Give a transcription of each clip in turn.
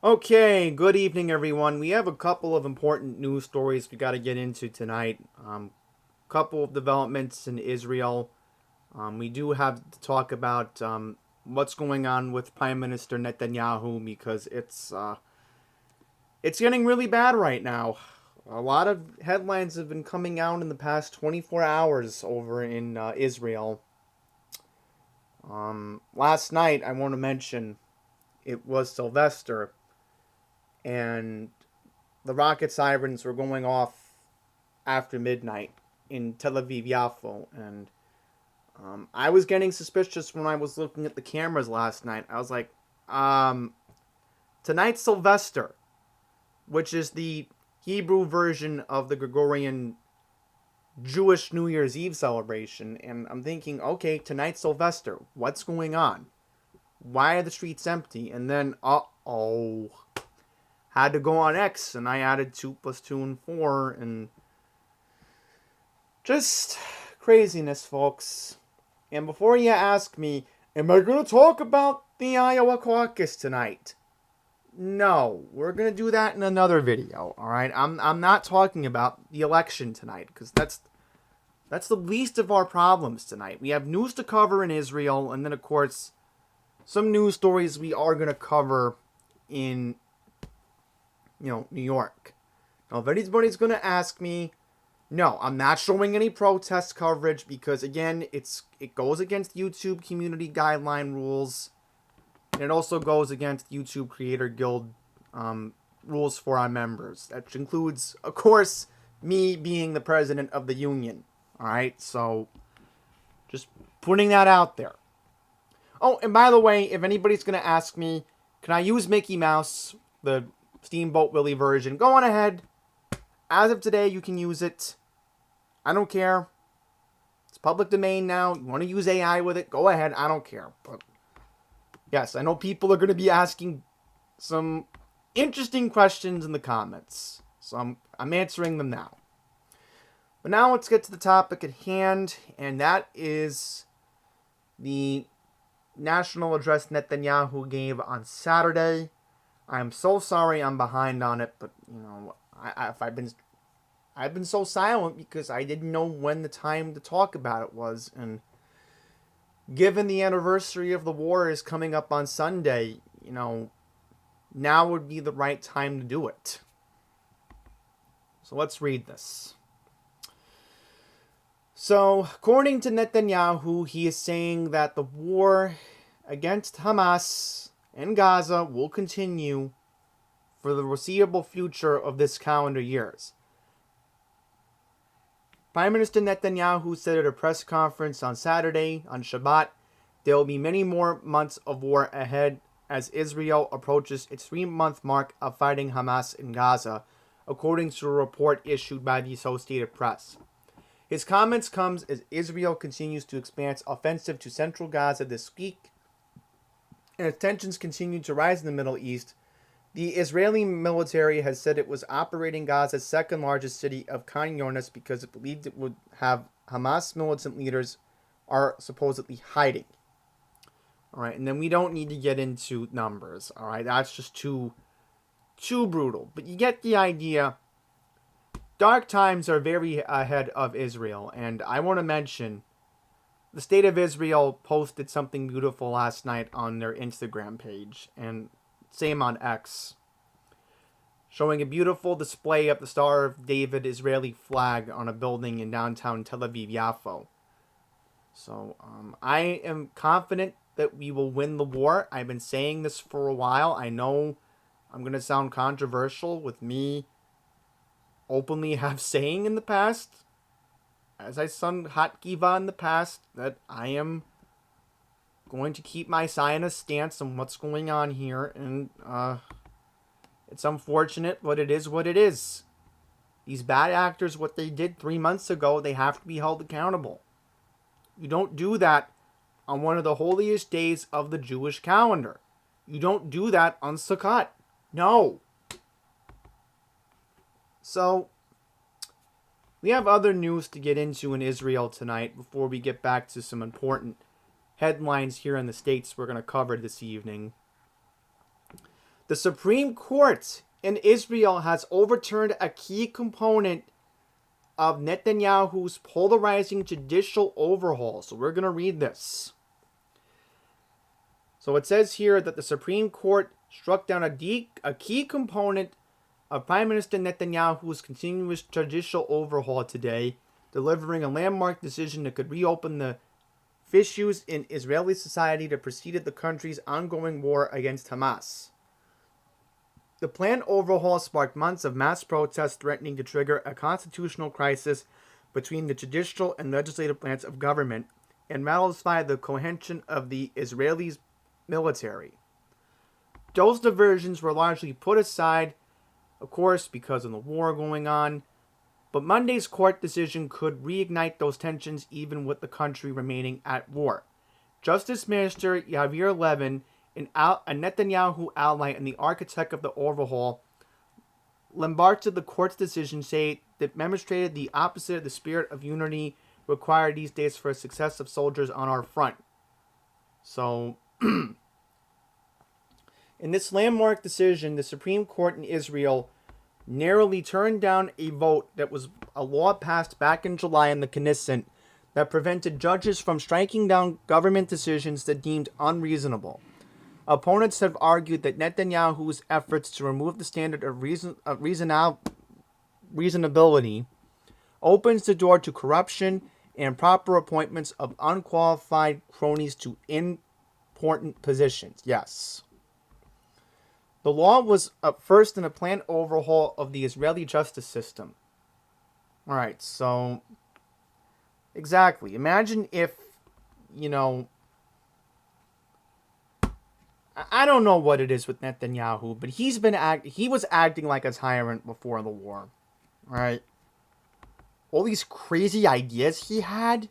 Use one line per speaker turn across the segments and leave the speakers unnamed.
Okay, good evening, everyone. We have a couple of important news stories we got to get into tonight. Couple of developments in Israel. We do have to talk about what's going on with Prime Minister Netanyahu because it's getting really bad right now. A lot of headlines have been coming out in the past 24 hours over in Israel. Last night, I want to mention it was Sylvester, and the rocket sirens were going off after midnight in Tel Aviv Yafo, and I was getting suspicious when I was looking at the cameras last night. I was like, um, tonight's Sylvester, which is the Hebrew version of the Gregorian Jewish New Year's Eve celebration, and I'm thinking, okay, tonight's Sylvester. What's going on? Why are the streets empty? And then, had to go on X, and I added 2 plus 2 and 4, and just craziness, folks. And before you ask me, am I going to talk about the Iowa caucus tonight? No, we're going to do that in another video, all right? I'm not talking about the election tonight because that's the least of our problems tonight. We have news to cover in Israel, and then of course some news stories we are going to cover in New York. Now, if anybody's going to ask me, no, I'm not showing any protest coverage because again, it goes against YouTube community guideline rules, and it also goes against YouTube Creator Guild rules for our members. That includes, of course, me being the president of the union. All right, so just putting that out there. Oh, and by the way, if anybody's gonna ask me, can I use Mickey Mouse, the Steamboat Willie version? Go on ahead. As of today, you can use it. I don't care. It's public domain now. You want to use AI with it? Go ahead. I don't care. But yes, I know people are going to be asking some interesting questions in the comments. So I'm answering them now. But now let's get to the topic at hand, and that is the national address Netanyahu gave on Saturday. I'm so sorry I'm behind on it, but I've been so silent because I didn't know when the time to talk about it was, and given the anniversary of the war is coming up on Sunday, now would be the right time to do it. So let's read this. So, according to Netanyahu, he is saying that the war against Hamas and Gaza will continue for the foreseeable future of this calendar years. Prime Minister Netanyahu said at a press conference on Saturday, on Shabbat, there will be many more months of war ahead as Israel approaches its 3-month mark of fighting Hamas in Gaza, according to a report issued by the Associated Press. His comments come as Israel continues to expand its offensive to central Gaza this week, and as tensions continue to rise in the Middle East. The Israeli military has said it was operating Gaza's second largest city of Khan Younis because it believed it would have Hamas militant leaders are supposedly hiding. All right, and then we don't need to get into numbers. All right, that's just too brutal. But you get the idea. Dark times are very ahead of Israel, and I want to mention the State of Israel posted something beautiful last night on their Instagram page, and same on X, showing a beautiful display of the Star of David Israeli flag on a building in downtown Tel Aviv Yafo. So I am confident that we will win the war. I've been saying this for a while. I know I'm going to sound controversial with me openly have saying in the past, as I sung Hot Kiva in the past, that I am going to keep my Zionist stance on what's going on here, and it's unfortunate, but it is what it is. These bad actors, what they did 3 months ago, they have to be held accountable. You don't do that on one of the holiest days of the Jewish calendar. You don't do that on Sukkot. No. So, we have other news to get into in Israel tonight before we get back to some important headlines here in the States we're going to cover this evening. The Supreme Court in Israel has overturned a key component of Netanyahu's polarizing judicial overhaul. So we're going to read this. So it says here that the Supreme Court struck down a key component of Prime Minister Netanyahu's continuous judicial overhaul today, delivering a landmark decision that could reopen the fissures in Israeli society that preceded the country's ongoing war against Hamas. The planned overhaul sparked months of mass protests threatening to trigger a constitutional crisis between the judicial and legislative branch of government and ratify the cohesion of the Israeli military. Those diversions were largely put aside, of course, because of the war going on, but Monday's court decision could reignite those tensions even with the country remaining at war. Justice Minister Yair Levin, a Netanyahu ally and the architect of the overhaul, lambasted the court's decision, saying that demonstrated the opposite of the spirit of unity required these days for the success of soldiers on our front. So, in this landmark decision, the Supreme Court in Israel narrowly turned down a vote that was a law passed back in July in the Knesset that prevented judges from striking down government decisions that deemed unreasonable. Opponents have argued that Netanyahu's efforts to remove the standard of reasonability opens the door to corruption and proper appointments of unqualified cronies to important positions. Yes. The law was first in a planned overhaul of the Israeli justice system. Alright, so exactly. Imagine if, I don't know what it is with Netanyahu, but he was acting like a tyrant before the war. Alright? All these crazy ideas he had.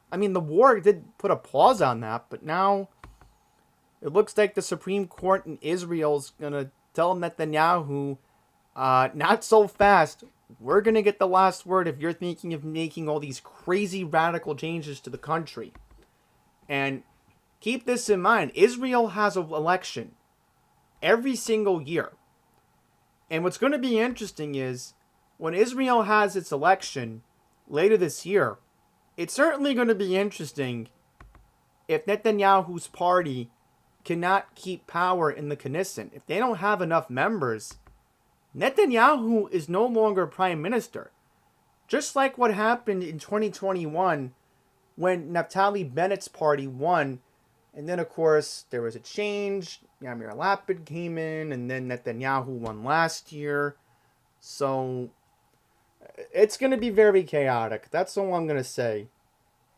I mean, the war did put a pause on that, but now it looks like the Supreme Court in Israel is going to tell Netanyahu, not so fast. We're going to get the last word if you're thinking of making all these crazy radical changes to the country. And keep this in mind. Israel has an election every single year. And what's going to be interesting is when Israel has its election later this year, it's certainly going to be interesting if Netanyahu's party cannot keep power in the Knesset. If they don't have enough members, Netanyahu is no longer prime minister. Just like what happened in 2021 when Naftali Bennett's party won. And then, of course, there was a change. Yair Lapid came in, and then Netanyahu won last year. So it's going to be very chaotic. That's all I'm going to say.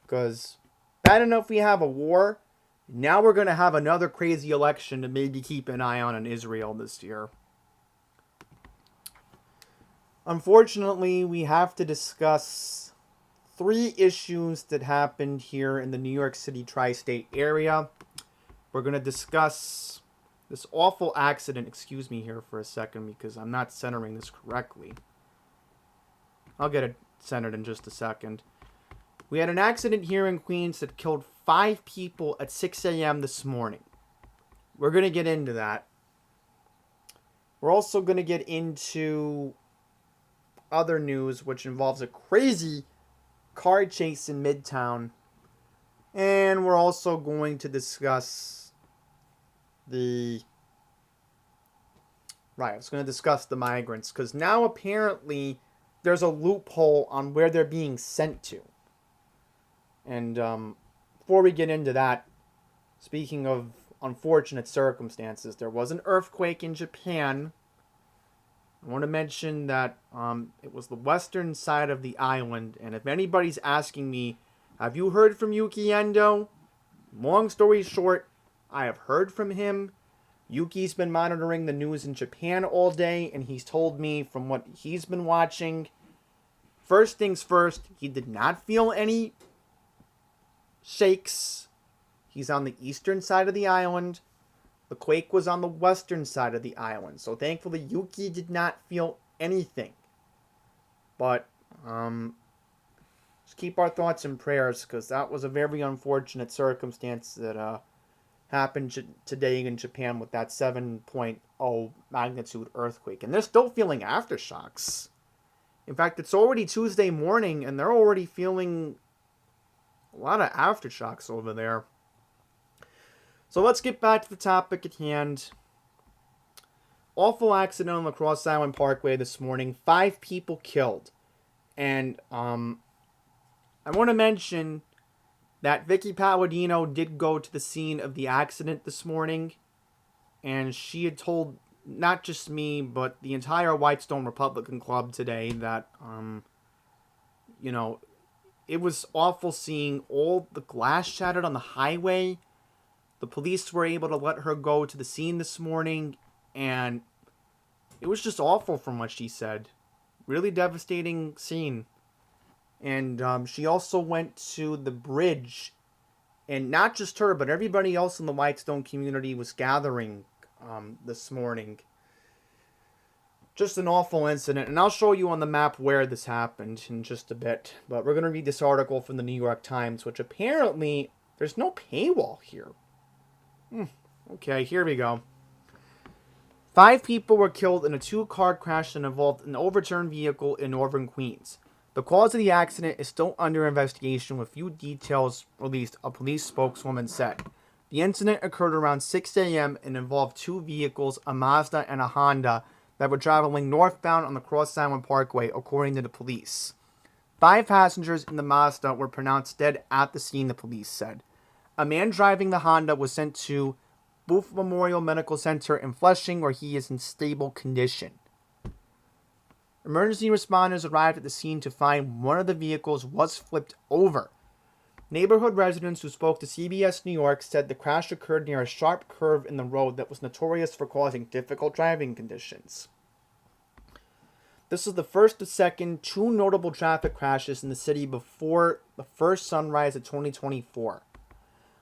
Because bad enough we have a war. Now we're going to have another crazy election to maybe keep an eye on in Israel this year. Unfortunately, we have to discuss 3 issues that happened here in the New York City tri-state area. We're going to discuss this awful accident. Excuse me here for a second because I'm not centering this correctly. I'll get it centered in just a second. We had an accident here in Queens that killed 5 people at 6 a.m. this morning. We're going to get into that. We're also going to get into other news, which involves a crazy car chase in Midtown. And we're also going to discuss the migrants. Because now apparently there's a loophole on where they're being sent to. And before we get into that, speaking of unfortunate circumstances, there was an earthquake in Japan. I want to mention that it was the western side of the island. And if anybody's asking me, have you heard from Yuki Endo? Long story short, I have heard from him. Yuki's been monitoring the news in Japan all day, and he's told me from what he's been watching. First things first, he did not feel any shakes. He's on the eastern side of the island. The quake was on the western side of the island. So thankfully, Yuki did not feel anything. But just keep our thoughts and prayers, because that was a very unfortunate circumstance that happened today in Japan with that 7.0 magnitude earthquake. And they're still feeling aftershocks. In fact, it's already Tuesday morning, and they're already feeling a lot of aftershocks over there. So let's get back to the topic at hand. Awful accident on the Cross Island Parkway this morning. 5 people killed. And I want to mention that Vicky Palladino did go to the scene of the accident this morning. And she had told not just me, but the entire Whitestone Republican Club today that, it was awful seeing all the glass shattered on the highway. The police were able to let her go to the scene this morning, and it was just awful from what she said. Really devastating scene. And she also went to the bridge, and not just her, but everybody else in the Whitestone community was gathering this morning. Just an awful incident, and I'll show you on the map where this happened in just a bit. But we're going to read this article from the New York Times, which apparently there's no paywall here. Okay, here we go. 5 people were killed in a 2-car crash that involved an overturned vehicle in northern Queens. The cause of the accident is still under investigation, with few details released, a police spokeswoman said. The incident occurred around 6 a.m. and involved 2 vehicles, a Mazda and a Honda, that were traveling northbound on the Cross Island Parkway, according to the police. 5 passengers in the Mazda were pronounced dead at the scene, the police said. A man driving the Honda was sent to Booth Memorial Medical Center in Flushing, where he is in stable condition. Emergency responders arrived at the scene to find one of the vehicles was flipped over. Neighborhood residents who spoke to CBS New York said the crash occurred near a sharp curve in the road that was notorious for causing difficult driving conditions. This is the first of 2 notable traffic crashes in the city before the first sunrise of 2024.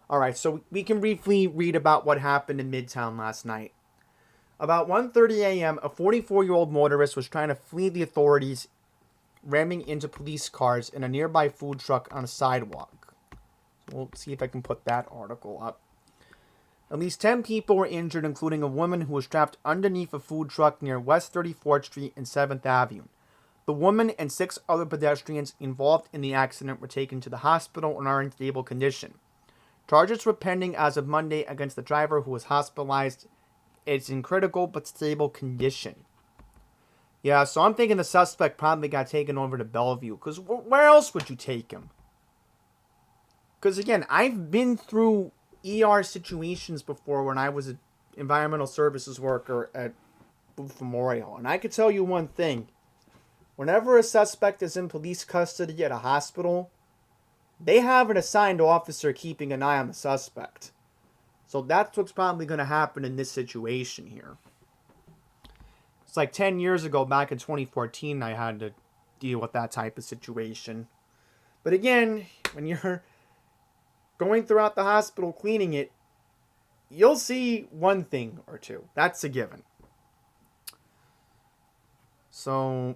Alright, so we can briefly read about what happened in Midtown last night. About 1:30 a.m., a 44-year-old motorist was trying to flee the authorities, ramming into police cars in a nearby food truck on a sidewalk. We'll see if I can put that article up. At least 10 people were injured, including a woman who was trapped underneath a food truck near West 34th Street and 7th Avenue. The woman and 6 other pedestrians involved in the accident were taken to the hospital and are in stable condition. Charges were pending as of Monday against the driver, who was hospitalized. It's in critical but stable condition. Yeah, so I'm thinking the suspect probably got taken over to Bellevue, because where else would you take him? Because again, I've been through ER situations before when I was an environmental services worker at Booth Memorial, and I could tell you one thing. Whenever a suspect is in police custody at a hospital, they have an assigned officer keeping an eye on the suspect. So that's what's probably going to happen in this situation here. It's like 10 years ago, back in 2014, I had to deal with that type of situation. But again, when you're going throughout the hospital cleaning it, you'll see one thing or two. That's a given. So,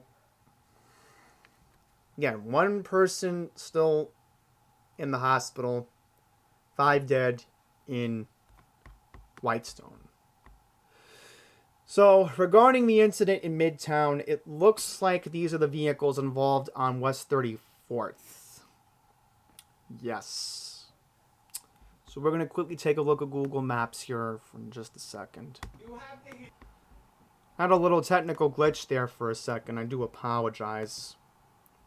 yeah, 1 person still in the hospital, 5 dead in Whitestone. So, regarding the incident in Midtown, it looks like these are the vehicles involved on West 34th. Yes. So we're going to quickly take a look at Google Maps here for just a second. Had a little technical glitch there for a second. I do apologize.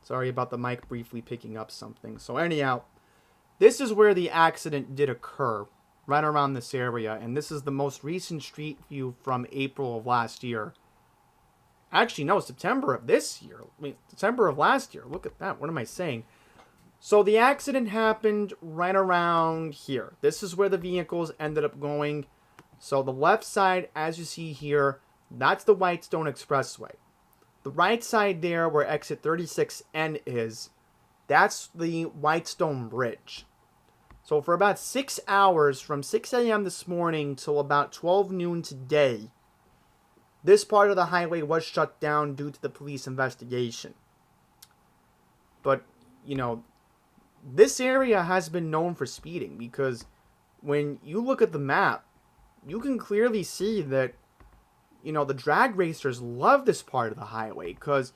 Sorry about the mic briefly picking up something. So anyhow, this is where the accident did occur, right around this area. And this is the most recent street view from April of last year. Actually, no, September of this year. September of last year. Look at that. What am I saying? So the accident happened right around here. This is where the vehicles ended up going. So the left side, as you see here, that's the Whitestone Expressway. The right side there, where exit 36N is, that's the Whitestone Bridge. So for about 6 hours, from 6 a.m. this morning till about 12 noon today, this part of the highway was shut down due to the police investigation. But, this area has been known for speeding because when you look at the map, you can clearly see that, the drag racers love this part of the highway because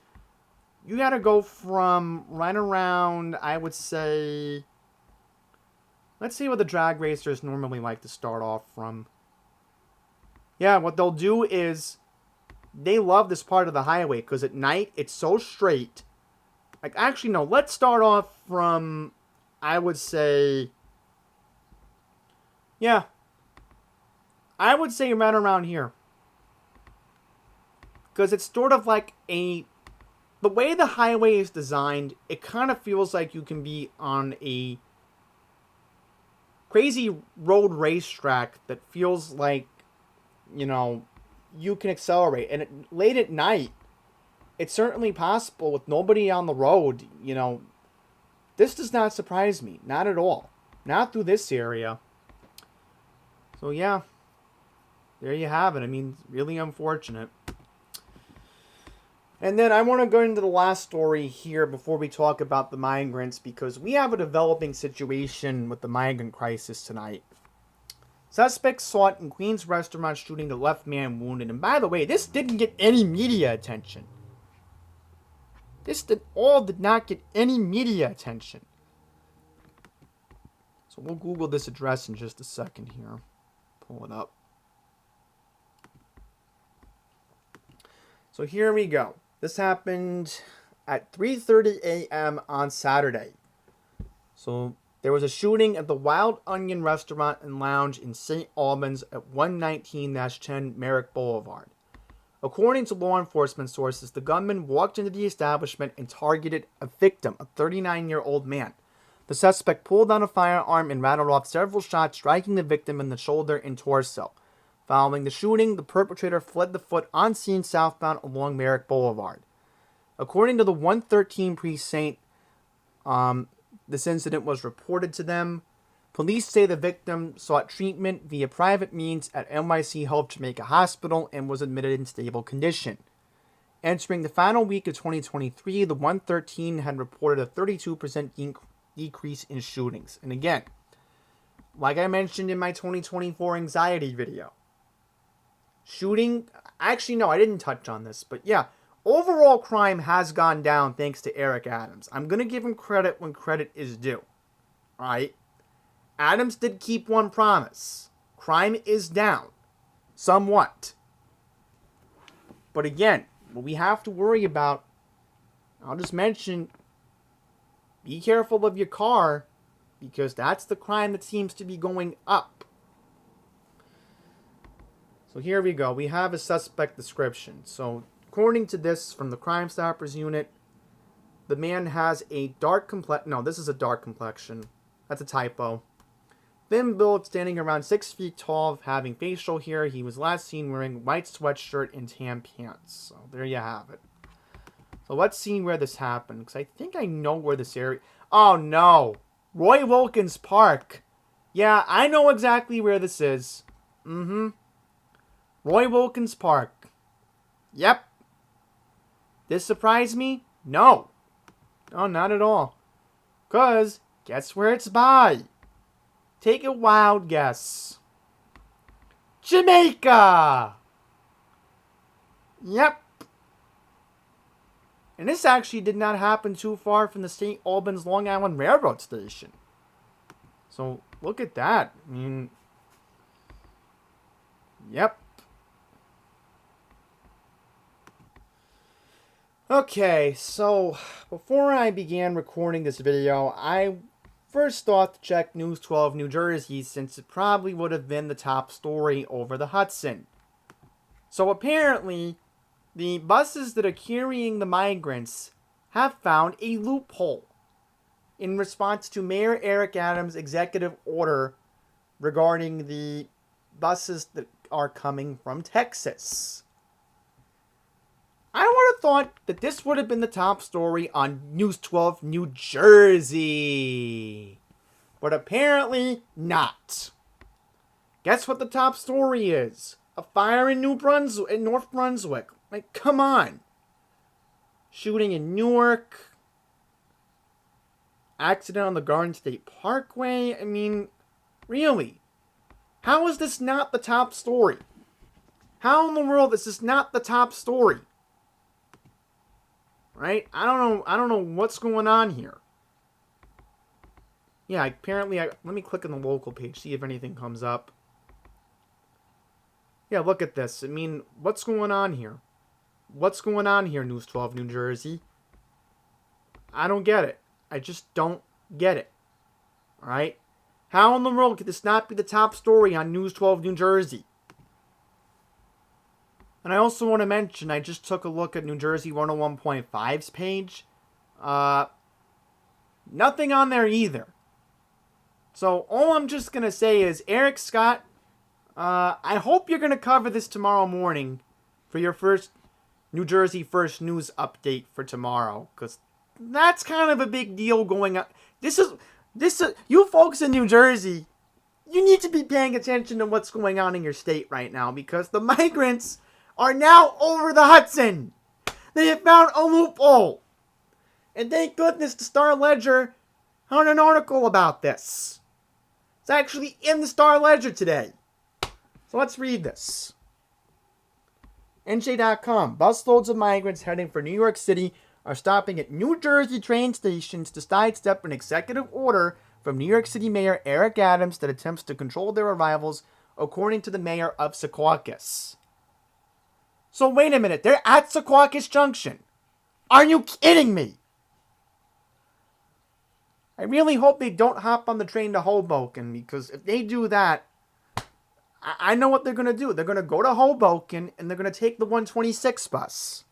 you got to go from right around, I would say, let's see what the drag racers normally like to start off from. Yeah, what they'll do is they love this part of the highway because at night it's so straight. Like, actually, no, let's start off from, I would say, yeah, I would say right around here. Because it's sort of like the way the highway is designed, it kind of feels like you can be on a crazy road racetrack that feels like, you can accelerate. And late at night, it's certainly possible with nobody on the road, this does not surprise me. Not at all. Not through this area. So yeah, there you have it. I mean, really unfortunate. And then I want to go into the last story here before we talk about the migrants, because we have a developing situation with the migrant crisis tonight. Suspects sought in Queens restaurant shooting that left man wounded. And by the way, this didn't get any media attention. This did not get any media attention. So we'll Google this address in just a second here. Pull it up. So here we go. This happened at 3:30 a.m. on Saturday. So there was a shooting at the Wild Onion Restaurant and Lounge in St. Albans at 119-10 Merrick Boulevard. According to law enforcement sources, the gunman walked into the establishment and targeted a victim, a 39-year-old man. The suspect pulled out a firearm and rattled off several shots, striking the victim in the shoulder and torso. Following the shooting, the perpetrator fled the foot on scene southbound along Merrick Boulevard. According to the 113 precinct, this incident was reported to them. Police say the victim sought treatment via private means at NYC Health Jamaica Hospital and was admitted in stable condition. Entering the final week of 2023, the 113 had reported a 32% decrease in shootings. And again, like I mentioned in my 2024 anxiety video, actually no, I didn't touch on this, but yeah, overall crime has gone down thanks to Eric Adams. I'm going to give him credit when credit is due. Alright? Adams did keep one promise. Crime is down. Somewhat. But again, what we have to worry about, I'll just mention, be careful of your car, because that's the crime that seems to be going up. So here we go. We have a suspect description. So according to this from the Crime Stoppers unit, the man has a dark complexion. No, this is a dark complexion. That's a typo. Thin build, standing around 6 feet tall, having facial hair. He was last seen wearing white sweatshirt and tan pants. So there you have it. So let's see where this happened, because I think I know where this area... Oh no! Roy Wilkins Park. Yeah, I know exactly where this is. Roy Wilkins Park. Yep. This surprised me? No. No, not at all. Because, guess where it's by? Take a wild guess. Jamaica! Yep. And this actually did not happen too far from the St. Albans Long Island Railroad Station. So, look at that. I mean, yep. Okay, so before I began recording this video, I first thought to check News 12 New Jersey, since it probably would have been the top story over the Hudson. So apparently, the buses that are carrying the migrants have found a loophole in response to Mayor Eric Adams' executive order regarding the buses that are coming from Texas. I would have thought that this would have been the top story on News 12 New Jersey. But apparently not. Guess what the top story is? A fire in North Brunswick. Like, come on. Shooting in Newark. Accident on the Garden State Parkway. I mean, really. How is this not the top story? How in the world is this not the top story? Right? I don't know what's going on here. Yeah, apparently, let me click on the local page, see if anything comes up. Yeah, look at this. I mean, what's going on here? What's going on here, News 12 New Jersey? I don't get it. I just don't get it. Alright? How in the world could this not be the top story on News 12 New Jersey? And I also want to mention, I just took a look at New Jersey 101.5's page. Nothing on there either. So all I'm just going to say is, Eric Scott, I hope you're going to cover this tomorrow morning for your first New Jersey First News update for tomorrow. Because that's kind of a big deal going on. This is, you folks in New Jersey, you need to be paying attention to what's going on in your state right now. Because the migrants are now over the Hudson. They have found a loophole. And thank goodness the Star-Ledger had an article about this. It's actually in the Star-Ledger today. So let's read this. NJ.com. Busloads of migrants heading for New York City are stopping at New Jersey train stations to sidestep an executive order from New York City Mayor Eric Adams that attempts to control their arrivals, according to the mayor of Secaucus. So wait a minute, they're at Secaucus Junction. Are you kidding me? I really hope they don't hop on the train to Hoboken, because if they do that, I know what they're going to do. They're going to go to Hoboken, and they're going to take the 126 bus.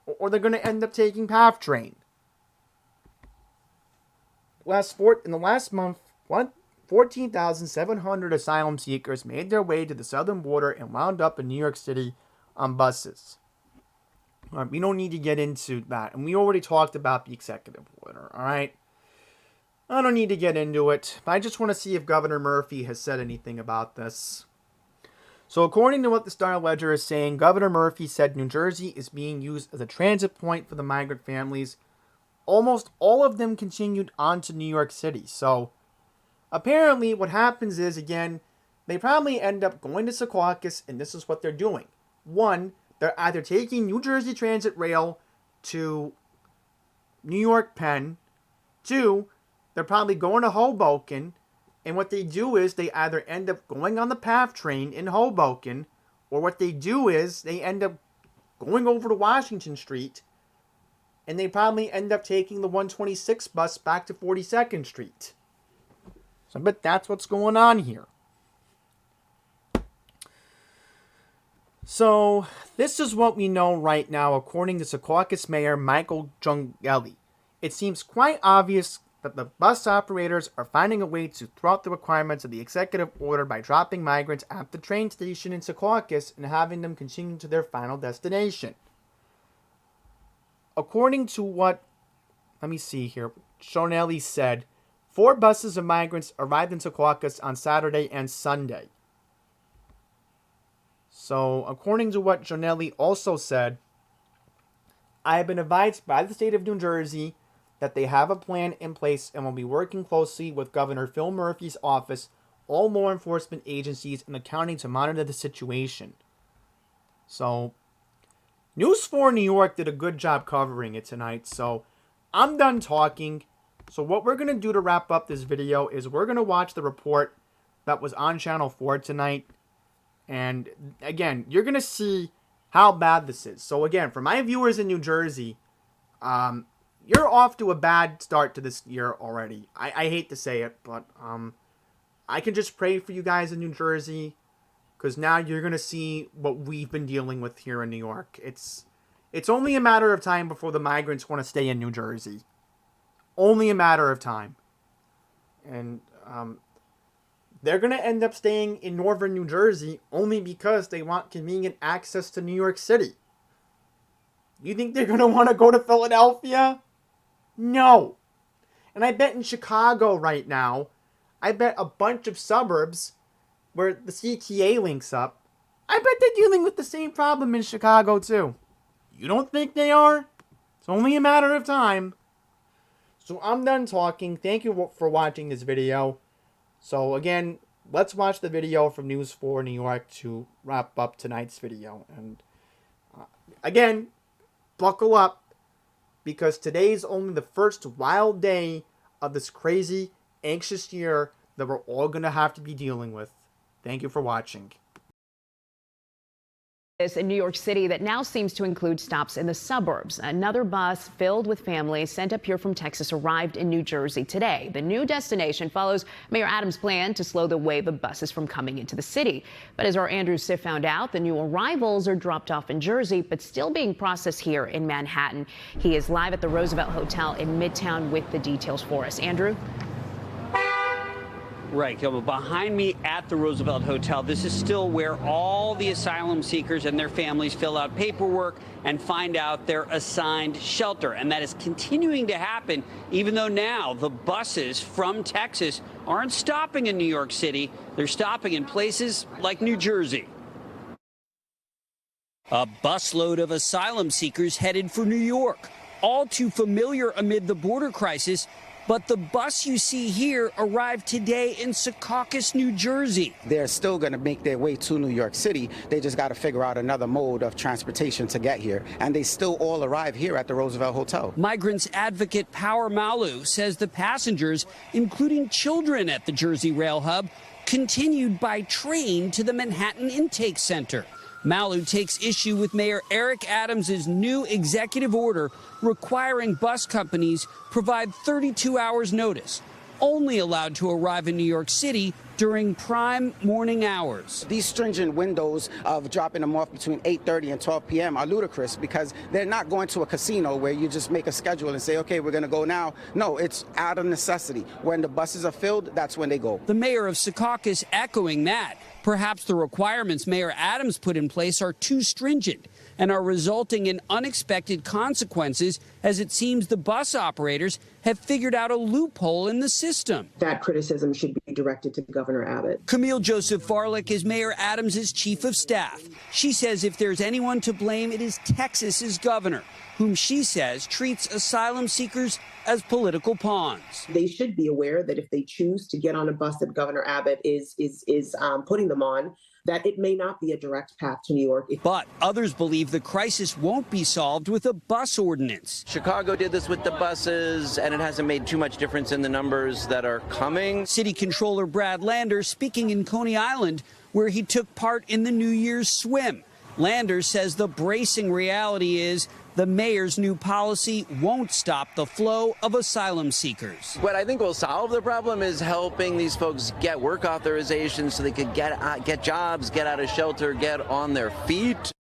Or they're going to end up taking PATH train. In the last month, 14,700 asylum seekers made their way to the southern border and wound up in New York City on buses. We don't need to get into that. And we already talked about the executive order, alright? I don't need to get into it. But I just want to see if Governor Murphy has said anything about this. So according to what the Star-Ledger is saying, Governor Murphy said New Jersey is being used as a transit point for the migrant families. Almost all of them continued on to New York City. So apparently what happens is, again, they probably end up going to Secaucus, and this is what they're doing. One, they're either taking New Jersey Transit Rail to New York Penn. Two, they're probably going to Hoboken. And what they do is they either end up going on the PATH train in Hoboken, or what they do is they end up going over to Washington Street, and they probably end up taking the 126 bus back to 42nd Street. So I bet that's what's going on here. So this is what we know right now, according to Secaucus Mayor Michael Giungelli. It seems quite obvious that the bus operators are finding a way to thwart the requirements of the executive order by dropping migrants at the train station in Secaucus and having them continue to their final destination. According to what, let me see here, Giungelli said, 4 buses of migrants arrived in Secaucus on Saturday and Sunday. So, according to what Giungelli also said, I have been advised by the state of New Jersey that they have a plan in place and will be working closely with Governor Phil Murphy's office, all law enforcement agencies in the county to monitor the situation. So, News 4 New York did a good job covering it tonight, so I'm done talking. So what we're going to do to wrap up this video is we're going to watch the report that was on Channel 4 tonight. And again, you're going to see how bad this is. So again, for my viewers in New Jersey, you're off to a bad start to this year already. I hate to say it, but I can just pray for you guys in New Jersey, because now you're going to see what we've been dealing with here in New York. It's only a matter of time before the migrants want to stay in New Jersey. Only a matter of time. And they're going to end up staying in northern New Jersey only because they want convenient access to New York City. You think they're going to want to go to Philadelphia? No. And I bet in Chicago right now, I bet a bunch of suburbs where the CTA links up, I bet they're dealing with the same problem in Chicago too. You don't think they are? It's only a matter of time. So I'm done talking. Thank you for watching this video. So again, let's watch the video from News 4 New York to wrap up tonight's video. And again, buckle up, because today's only the first wild day of this crazy, anxious year that we're all going to have to be dealing with. Thank you for watching.
In New York City that now seems to include stops in the suburbs. Another bus filled with families sent up here from Texas arrived in New Jersey today. The new destination follows Mayor Adams' plan to slow the wave of buses from coming into the city. But as our Andrew Siff found out, the new arrivals are dropped off in Jersey, but still being processed here in Manhattan. He is live at the Roosevelt Hotel in Midtown with the details for us. Andrew?
Right, Kilma. Behind me at the Roosevelt Hotel, this is still where all the asylum seekers and their families fill out paperwork and find out their assigned shelter. And that is continuing to happen, even though now the buses from Texas aren't stopping in New York City. They're stopping in places like New Jersey. A busload of asylum seekers headed for New York, all too familiar amid the border crisis. But the bus you see here arrived today in Secaucus, New Jersey.
They're still going to make their way to New York City. They just got to figure out another mode of transportation to get here. And they still all arrive here at the Roosevelt Hotel.
Migrants advocate Power Malu says the passengers, including children at the Jersey Rail Hub, continued by train to the Manhattan Intake Center. Malu takes issue with Mayor Eric Adams' new executive order requiring bus companies provide 32 hours notice, only allowed to arrive in New York City during prime morning hours.
These stringent windows of dropping them off between 8:30 and 12 p.m. are ludicrous, because they're not going to a casino where you just make a schedule and say, okay, we're going to go now. No, it's out of necessity. When the buses are filled, that's when they go.
The mayor of Secaucus echoing that. Perhaps the requirements Mayor Adams put in place are too stringent and are resulting in unexpected consequences, as it seems the bus operators have figured out a loophole in the system.
That criticism should be directed to Governor Abbott.
Camille Joseph Farlick is Mayor Adams' chief of staff. She says if there's anyone to blame, it is Texas's governor, whom she says treats asylum seekers as political pawns.
They should be aware that if they choose to get on a bus that Governor Abbott is putting them on, that it may not be a direct path to New York.
But others believe the crisis won't be solved with a bus ordinance.
Chicago did this with the buses, and it hasn't made too much difference in the numbers that are coming.
City Controller Brad Lander speaking in Coney Island, where he took part in the New Year's swim. Lander says the bracing reality is the mayor's new policy won't stop the flow of asylum seekers.
What I think will solve the problem is helping these folks get work authorization so they could get jobs, get out of shelter, get on their feet.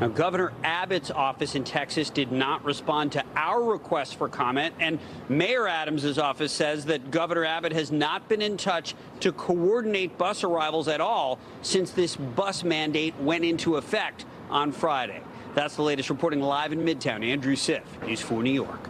Now, Governor Abbott's office in Texas did not respond to our request for comment, and Mayor Adams' office says that Governor Abbott has not been in touch to coordinate bus arrivals at all since this bus mandate went into effect on Friday. That's the latest. Reporting live in Midtown, Andrew Siff, News 4 New York.